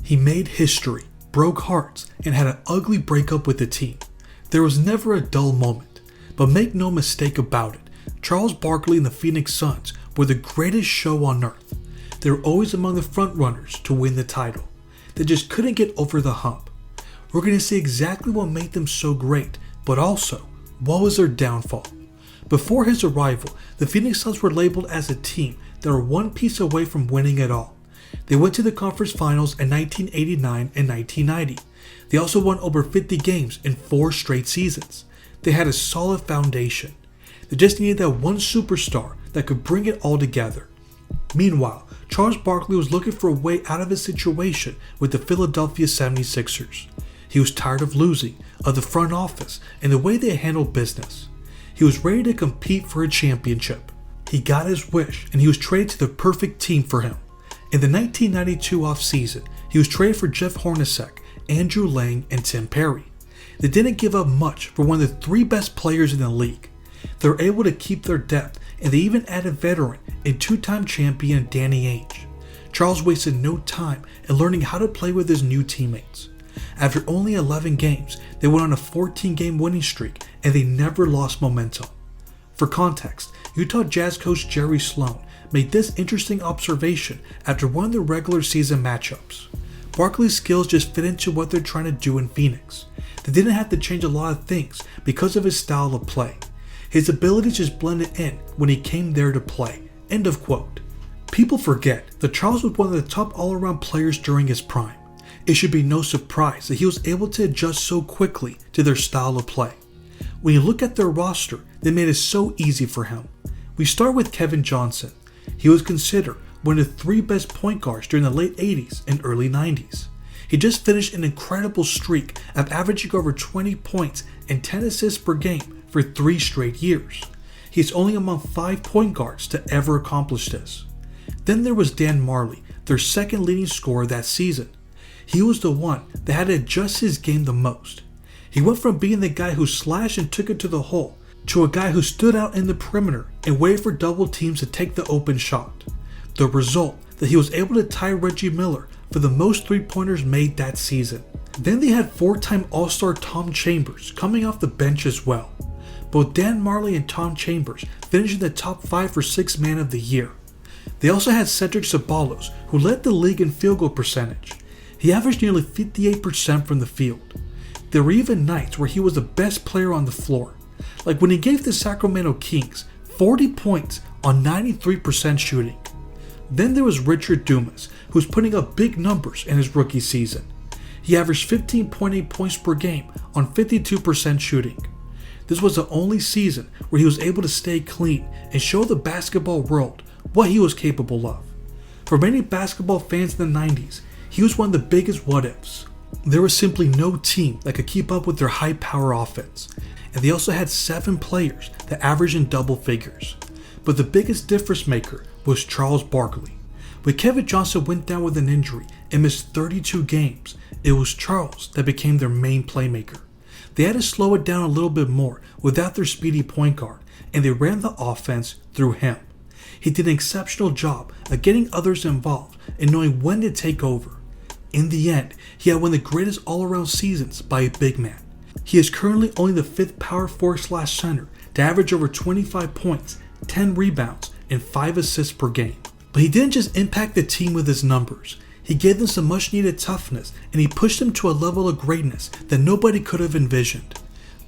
He made history, broke hearts, and had an ugly breakup with the team. There was never a dull moment, but make no mistake about it, Charles Barkley and the Phoenix Suns were the greatest show on earth. They were always among the front runners to win the title. They just couldn't get over the hump. We're going to see exactly what made them so great, but also, what was their downfall? Before his arrival, the Phoenix Suns were labeled as a team that were one piece away from winning it all. They went to the conference finals in 1989 and 1990. They also won over 50 games in 4 straight seasons. They had a solid foundation. They just needed that one superstar that could bring it all together. Meanwhile, Charles Barkley was looking for a way out of his situation with the Philadelphia 76ers. He was tired of losing, of the front office, and the way they handled business. He was ready to compete for a championship. He got his wish, and he was traded to the perfect team for him. In the 1992 offseason, he was traded for Jeff Hornacek, Andrew Lang, and Tim Perry. They didn't give up much for one of the 3 best players in the league. They were able to keep their depth, and they even added veteran and 2-time champion Danny Ainge. Charles wasted no time in learning how to play with his new teammates. After only 11 games, they went on a 14-game winning streak, and they never lost momentum. For context, Utah Jazz coach Jerry Sloan made this interesting observation after one of the regular season matchups. Barkley's skills just fit into what they're trying to do in Phoenix. They didn't have to change a lot of things because of his style of play. His abilities just blended in when he came there to play. End of quote. People forget that Charles was one of the top all-around players during his prime. It should be no surprise that he was able to adjust so quickly to their style of play. When you look at their roster, they made it so easy for him. We start with Kevin Johnson. He was considered one of the 3 best point guards during the late 80s and early 90s. He just finished an incredible streak of averaging over 20 points and 10 assists per game for 3 straight years. He is only among 5 point guards to ever accomplish this. Then there was Dan Marley, their second leading scorer that season. He was the one that had to adjust his game the most. He went from being the guy who slashed and took it to the hole to a guy who stood out in the perimeter and waited for double teams to take the open shot. The result, that he was able to tie Reggie Miller for the most 3-pointers made that season. Then they had 4-time All-Star Tom Chambers coming off the bench as well. Both Dan Marley and Tom Chambers finished in the top 5 for 6th man of the year. They also had Cedric Ceballos, who led the league in field goal percentage. He averaged nearly 58% from the field. There were even nights where he was the best player on the floor, like when he gave the Sacramento Kings 40 points on 93% shooting. Then there was Richard Dumas, who was putting up big numbers in his rookie season. He averaged 15.8 points per game on 52% shooting. This was the only season where he was able to stay clean and show the basketball world what he was capable of. For many basketball fans in the 90s, he was one of the biggest what-ifs. There was simply no team that could keep up with their high-power offense, and they also had 7 players that averaged in double figures. But the biggest difference maker was Charles Barkley. When Kevin Johnson went down with an injury and missed 32 games, it was Charles that became their main playmaker. They had to slow it down a little bit more without their speedy point guard, and they ran the offense through him. He did an exceptional job of getting others involved and knowing when to take over. In the end, he had one of the greatest all-around seasons by a big man. He is currently only the 5th power forward/center to average over 25 points, 10 rebounds, and 5 assists per game. But he didn't just impact the team with his numbers. He gave them some much needed toughness, and he pushed them to a level of greatness that nobody could have envisioned.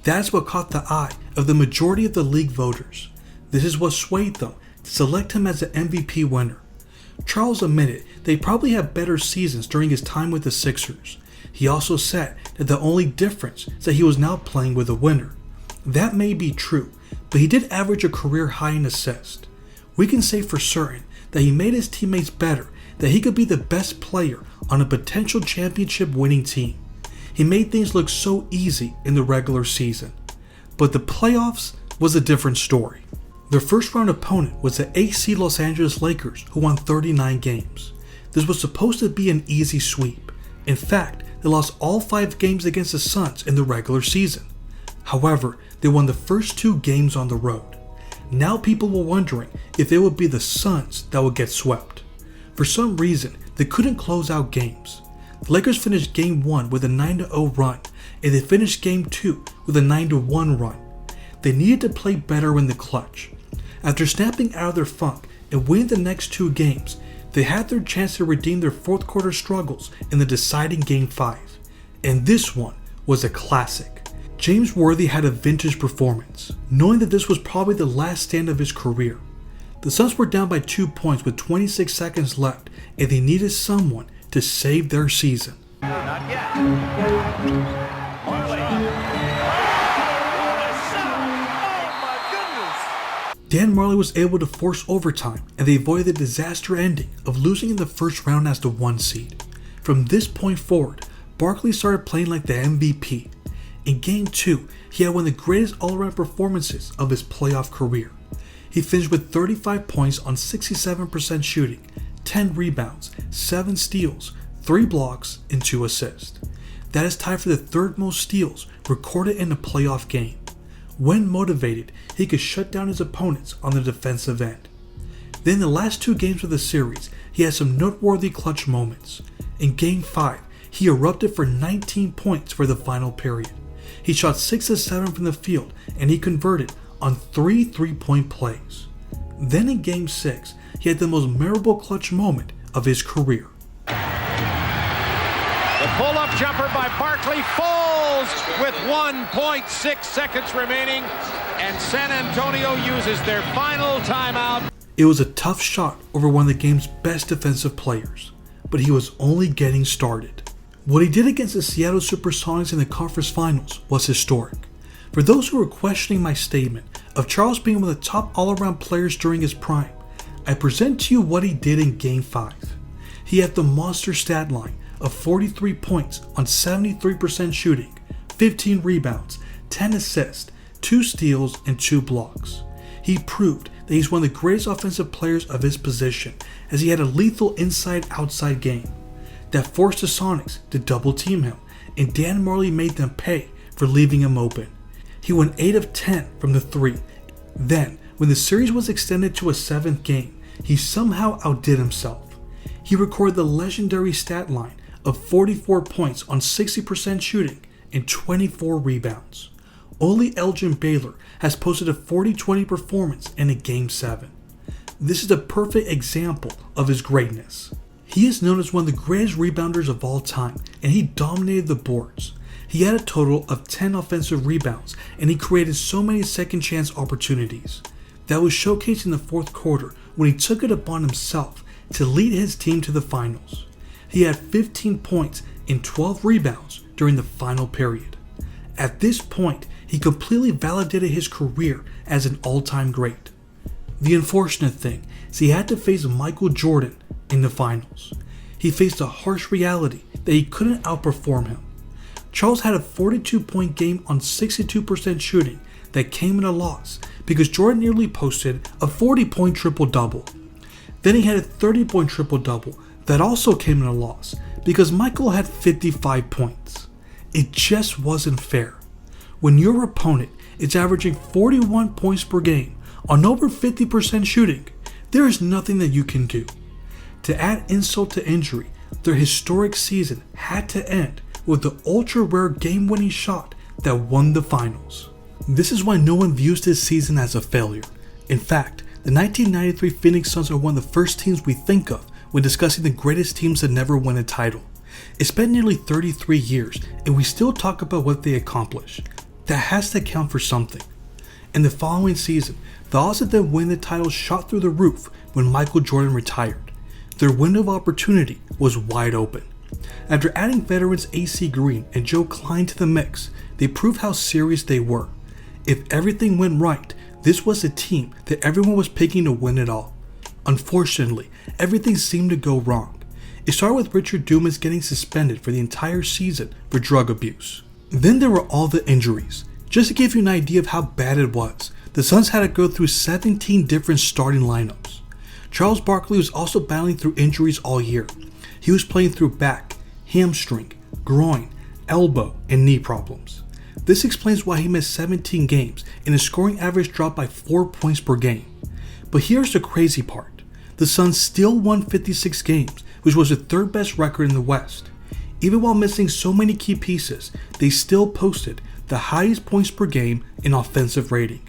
That's what caught the eye of the majority of the league voters. This is what swayed them to select him as the MVP winner. Charles admitted they probably had better seasons during his time with the Sixers. He also said that the only difference is that he was now playing with a winner. That may be true, but he did average a career high in assists. We can say for certain that he made his teammates better, that he could be the best player on a potential championship winning team. He made things look so easy in the regular season. But the playoffs was a different story. Their first round opponent was the AC Los Angeles Lakers, who won 39 games. This was supposed to be an easy sweep. In fact, they lost all 5 games against the Suns in the regular season. However, they won the first 2 games on the road. Now people were wondering if it would be the Suns that would get swept. For some reason, they couldn't close out games. The Lakers finished Game 1 with a 9-0 run, and they finished Game 2 with a 9-1 run. They needed to play better in the clutch. After snapping out of their funk and winning the next 2 games, they had their chance to redeem their fourth quarter struggles in the deciding Game 5. And this one was a classic. James Worthy had a vintage performance, knowing that this was probably the last stand of his career. The Suns were down by 2 points with 26 seconds left, and they needed someone to save their season. Not yet. Barkley. Oh my goodness! Dan Marley was able to force overtime, and they avoided the disaster ending of losing in the first round as the 1 seed. From this point forward, Barkley started playing like the MVP. In Game 2, he had one of the greatest all-around performances of his playoff career. He finished with 35 points on 67% shooting, 10 rebounds, 7 steals, 3 blocks, and 2 assists. That is tied for the third most steals recorded in a playoff game. When motivated, he could shut down his opponents on the defensive end. Then in the last 2 games of the series, he had some noteworthy clutch moments. In Game 5, he erupted for 19 points for the final period. He shot 6 of 7 from the field, and he converted on 3 3-point plays. Then in Game 6, he had the most memorable clutch moment of his career. The pull-up jumper by Barkley falls with 1.6 seconds remaining, and San Antonio uses their final timeout. It was a tough shot over one of the game's best defensive players, but he was only getting started. What he did against the Seattle Supersonics in the conference finals was historic. For those who were questioning my statement of Charles being one of the top all-around players during his prime, I present to you what he did in Game 5. He had the monster stat line of 43 points on 73% shooting, 15 rebounds, 10 assists, 2 steals, and 2 blocks. He proved that he's one of the greatest offensive players of his position, as he had a lethal inside-outside game that forced the Sonics to double team him, and Dan Marley made them pay for leaving him open. He went 8 of 10 from the 3. Then, when the series was extended to a 7th game, he somehow outdid himself. He recorded the legendary stat line of 44 points on 60% shooting and 24 rebounds. Only Elgin Baylor has posted a 40-20 performance in a Game 7. This is a perfect example of his greatness. He is known as one of the greatest rebounders of all time, and he dominated the boards. He had a total of 10 offensive rebounds, and he created so many second chance opportunities. That was showcased in the fourth quarter when he took it upon himself to lead his team to the finals. He had 15 points and 12 rebounds during the final period. At this point, he completely validated his career as an all-time great. The unfortunate thing is he had to face Michael Jordan in the finals. He faced a harsh reality that he couldn't outperform him. Charles had a 42-point game on 62% shooting that came in a loss because Jordan nearly posted a 40-point triple-double. Then he had a 30-point triple-double that also came in a loss because Michael had 55 points. It just wasn't fair. When your opponent is averaging 41 points per game on over 50% shooting, there is nothing that you can do. To add insult to injury, their historic season had to end with the ultra-rare game-winning shot that won the finals. This is why no one views this season as a failure. In fact, the 1993 Phoenix Suns are one of the first teams we think of when discussing the greatest teams that never won a title. It's been nearly 33 years and we still talk about what they accomplished. That has to count for something. In the following season, the odds that they win the title shot through the roof when Michael Jordan retired. Their window of opportunity was wide open. After adding veterans AC Green and Joe Klein to the mix, they proved how serious they were. If everything went right, this was a team that everyone was picking to win it all. Unfortunately, everything seemed to go wrong. It started with Richard Dumas getting suspended for the entire season for drug abuse. Then there were all the injuries. Just to give you an idea of how bad it was, the Suns had to go through 17 different starting lineups. Charles Barkley was also battling through injuries all year. He was playing through back, hamstring, groin, elbow, and knee problems. This explains why he missed 17 games and his scoring average dropped by 4 points per game. But here's the crazy part. The Suns still won 56 games, which was the third best record in the West. Even while missing so many key pieces, they still posted the highest points per game in offensive rating.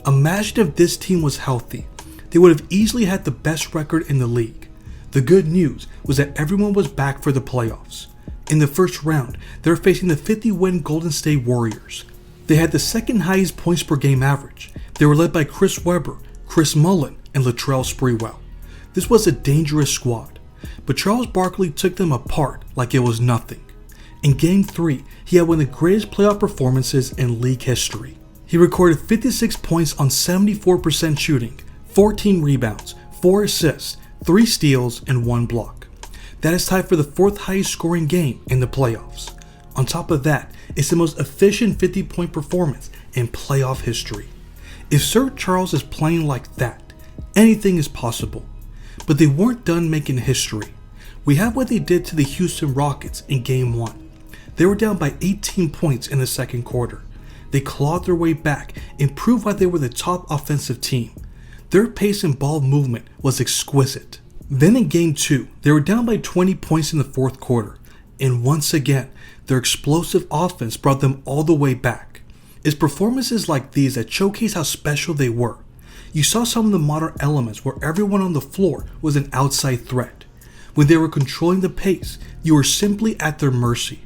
Imagine if this team was healthy. They would have easily had the best record in the league. The good news was that everyone was back for the playoffs. In the first round, they were facing the 50-win Golden State Warriors. They had the second highest points per game average. They were led by Chris Webber, Chris Mullin, and Latrell Sprewell. This was a dangerous squad, but Charles Barkley took them apart like it was nothing. In Game 3, he had one of the greatest playoff performances in league history. He recorded 56 points on 74% shooting, 14 rebounds, 4 assists, 3 steals, and 1 block. That is tied for the 4th highest scoring game in the playoffs. On top of that, it's the most efficient 50-point performance in playoff history. If Sir Charles is playing like that, anything is possible. But they weren't done making history. We have what they did to the Houston Rockets in Game 1. They were down by 18 points in the second quarter. They clawed their way back and proved why they were the top offensive team. Their pace and ball movement was exquisite. Then in Game 2, they were down by 20 points in the fourth quarter, and once again, their explosive offense brought them all the way back. It's performances like these that showcase how special they were. You saw some of the modern elements where everyone on the floor was an outside threat. When they were controlling the pace, you were simply at their mercy.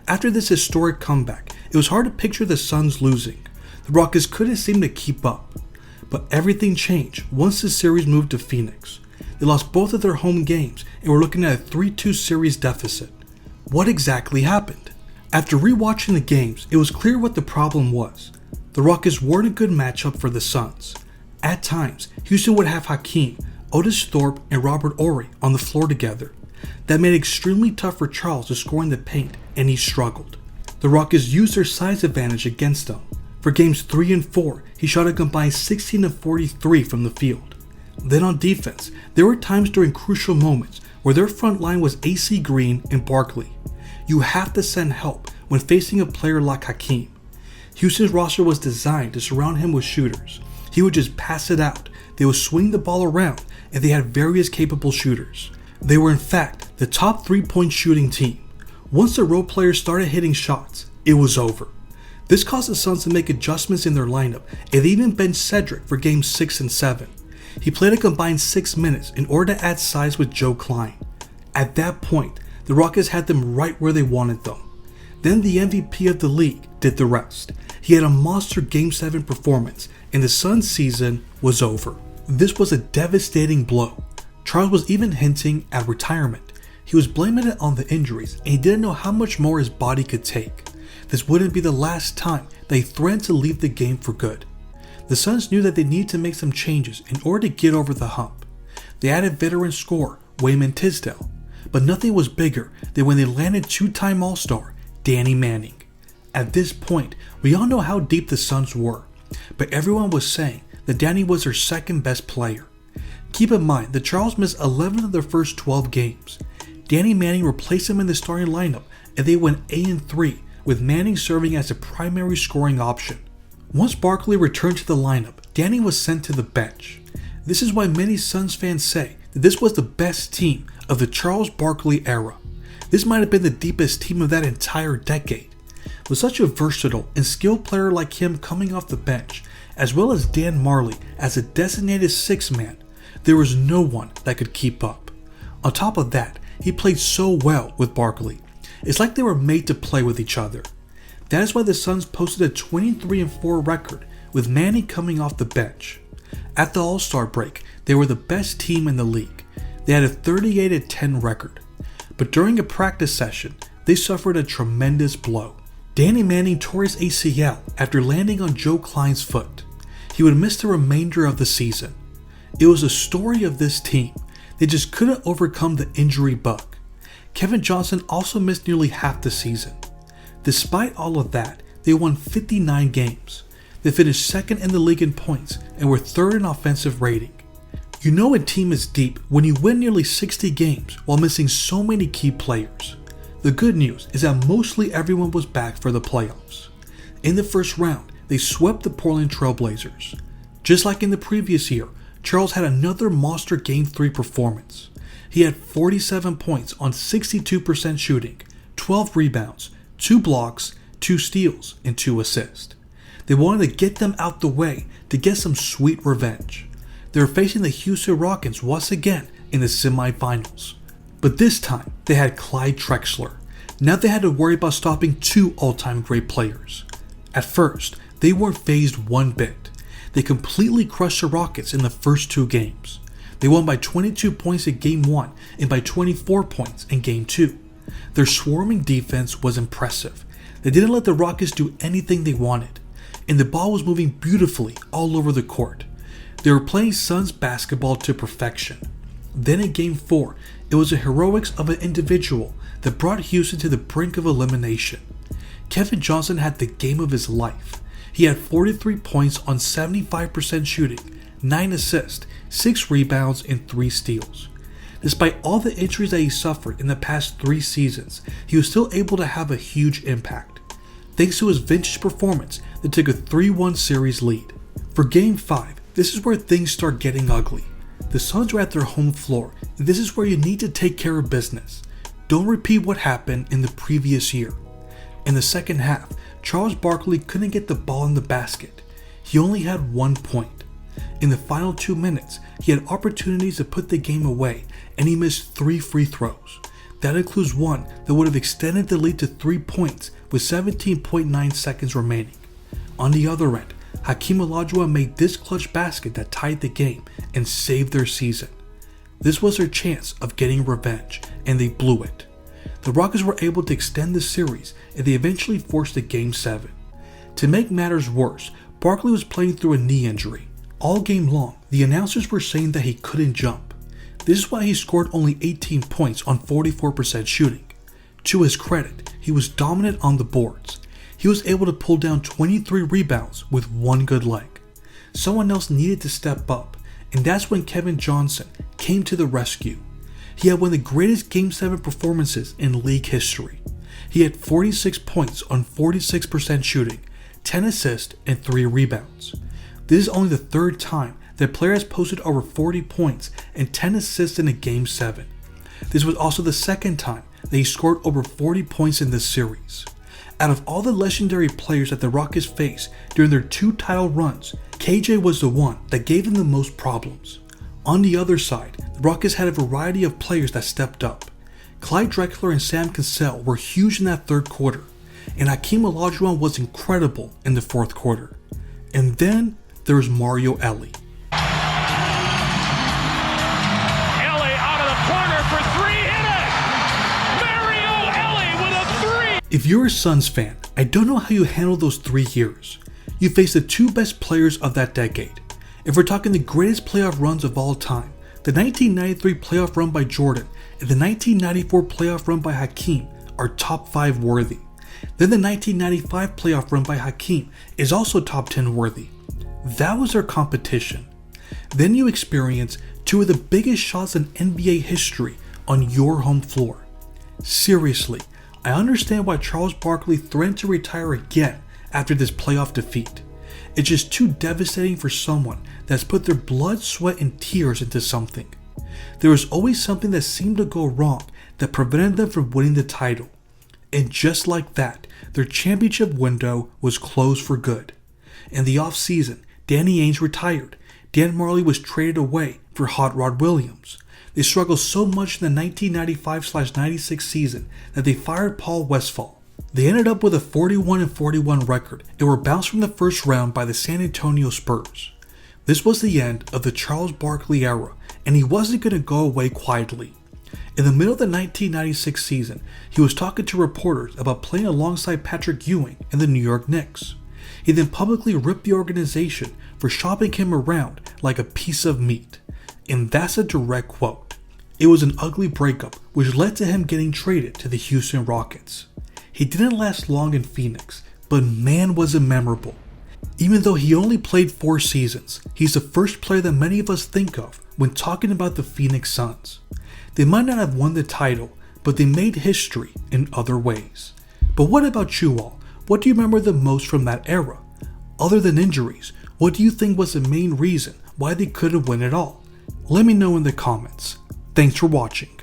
After this historic comeback, it was hard to picture the Suns losing. The Rockets couldn't seem to keep up. But everything changed once the series moved to Phoenix. They lost both of their home games and were looking at a 3-2 series deficit. What exactly happened? After rewatching the games, it was clear what the problem was. The Rockets weren't a good matchup for the Suns. At times, Houston would have Hakeem, Otis Thorpe, and Robert Horry on the floor together. That made it extremely tough for Charles to score in the paint, and he struggled. The Rockets used their size advantage against them. For games 3 and 4, he shot a combined 16 of 43 from the field. Then on defense, there were times during crucial moments where their front line was AC Green and Barkley. You have to send help when facing a player like Hakeem. Houston's roster was designed to surround him with shooters. He would just pass it out, they would swing the ball around, and they had various capable shooters. They were in fact the top 3-point shooting team. Once the role players started hitting shots, it was over. This caused the Suns to make adjustments in their lineup, and they even benched Cedric for games 6 and 7. He played a combined 6 minutes in order to add size with Joe Klein. At that point, the Rockets had them right where they wanted them. Then the MVP of the league did the rest. He had a monster Game 7 performance, and the Suns' season was over. This was a devastating blow. Charles was even hinting at retirement. He was blaming it on the injuries, and he didn't know how much more his body could take. This wouldn't be the last time that he threatened to leave the game for good. The Suns knew that they needed to make some changes in order to get over the hump. They added veteran scorer Wayman Tisdale, but nothing was bigger than when they landed 2-time All-Star Danny Manning. At this point, we all know how deep the Suns were, but everyone was saying that Danny was their second best player. Keep in mind that Charles missed 11 of their first 12 games. Danny Manning replaced him in the starting lineup, and they went 8-3, with Manning serving as a primary scoring option. Once Barkley returned to the lineup, Danny was sent to the bench. This is why many Suns fans say that this was the best team of the Charles Barkley era. This might have been the deepest team of that entire decade. With such a versatile and skilled player like him coming off the bench, as well as Dan Marley as a designated 6-man, there was no one that could keep up. On top of that, he played so well with Barkley. It's like they were made to play with each other. That is why the Suns posted a 23-4 record with Manning coming off the bench. At the All-Star break, they were the best team in the league. They had a 38-10 record. But during a practice session, they suffered a tremendous blow. Danny Manning tore his ACL after landing on Joe Klein's foot. He would miss the remainder of the season. It was a story of this team. They just couldn't overcome the injury bug. Kevin Johnson also missed nearly half the season. Despite all of that, they won 59 games. They finished second in the league in points and were third in offensive rating. You know a team is deep when you win nearly 60 games while missing so many key players. The good news is that mostly everyone was back for the playoffs. In the first round, they swept the Portland Trail Blazers. Just like in the previous year, Charles had another monster Game 3 performance. He had 47 points on 62% shooting, 12 rebounds, 2 blocks, 2 steals, and 2 assists. They wanted to get them out the way to get some sweet revenge. They were facing the Houston Rockets once again in the semifinals. But this time, they had Clyde Drexler. Now they had to worry about stopping 2 all-time great players. At first, they weren't fazed one bit. They completely crushed the Rockets in the first 2 games. They won by 22 points in Game 1 and by 24 points in Game 2. Their swarming defense was impressive. They didn't let the Rockets do anything they wanted, and the ball was moving beautifully all over the court. They were playing Suns basketball to perfection. Then in Game 4, it was the heroics of an individual that brought Houston to the brink of elimination. Kevin Johnson had the game of his life. He had 43 points on 75% shooting, 9 assists, 6 rebounds, and 3 steals. Despite all the injuries that he suffered in the past 3 seasons, he was still able to have a huge impact, thanks to his vintage performance that took a 3-1 series lead. For Game 5, this is where things start getting ugly. The Suns are at their home floor, and this is where you need to take care of business. Don't repeat what happened in the previous year. In the second half, Charles Barkley couldn't get the ball in the basket. He only had 1 point. In the final 2 minutes, he had opportunities to put the game away, and he missed 3 free throws. That includes one that would have extended the lead to 3 points with 17.9 seconds remaining. On the other end, Hakeem Olajuwon made this clutch basket that tied the game and saved their season. This was their chance of getting revenge, and they blew it. The Rockets were able to extend the series, and they eventually forced a Game 7. To make matters worse, Barkley was playing through a knee injury. All game long, the announcers were saying that he couldn't jump. This is why he scored only 18 points on 44% shooting. To his credit, he was dominant on the boards. He was able to pull down 23 rebounds with 1 good leg. Someone else needed to step up, and that's when Kevin Johnson came to the rescue. He had one of the greatest Game 7 performances in league history. He had 46 points on 46% shooting, 10 assists, and 3 rebounds. This is only the 3rd time that a player has posted over 40 points and 10 assists in a Game 7. This was also the 2nd time that he scored over 40 points in this series. Out of all the legendary players that the Rockets faced during their 2 title runs, KJ was the one that gave them the most problems. On the other side, the Rockets had a variety of players that stepped up. Clyde Drexler and Sam Cassell were huge in that 3rd quarter, and Hakeem Olajuwon was incredible in the 4th quarter. And then there was Mario Elie. If you're a Suns fan, I don't know how you handled those 3 years. You faced the 2 best players of that decade. If we're talking the greatest playoff runs of all time, the 1993 playoff run by Jordan and the 1994 playoff run by Hakeem are top 5 worthy. Then the 1995 playoff run by Hakeem is also top 10 worthy. That was their competition. Then you experience 2 of the biggest shots in NBA history on your home floor. Seriously, I understand why Charles Barkley threatened to retire again after this playoff defeat. It's just too devastating for someone that's put their blood, sweat, and tears into something. There was always something that seemed to go wrong that prevented them from winning the title. And just like that, their championship window was closed for good. In the offseason, Danny Ainge retired. Dan Marley was traded away for Hot Rod Williams. They struggled so much in the 1995-96 season that they fired Paul Westphal. They ended up with a 41-41 record and were bounced from the first round by the San Antonio Spurs. This was the end of the Charles Barkley era, and he wasn't going to go away quietly. In the middle of the 1996 season, he was talking to reporters about playing alongside Patrick Ewing in the New York Knicks. He then publicly ripped the organization for shopping him around like a piece of meat. And that's a direct quote. It was an ugly breakup which led to him getting traded to the Houston Rockets. He didn't last long in Phoenix, but man was it memorable. Even though he only played 4 seasons, he's the first player that many of us think of when talking about the Phoenix Suns. They might not have won the title, but they made history in other ways. But what about you all? What do you remember the most from that era? Other than injuries, what do you think was the main reason why they couldn't win it all? Let me know in the comments. Thanks for watching.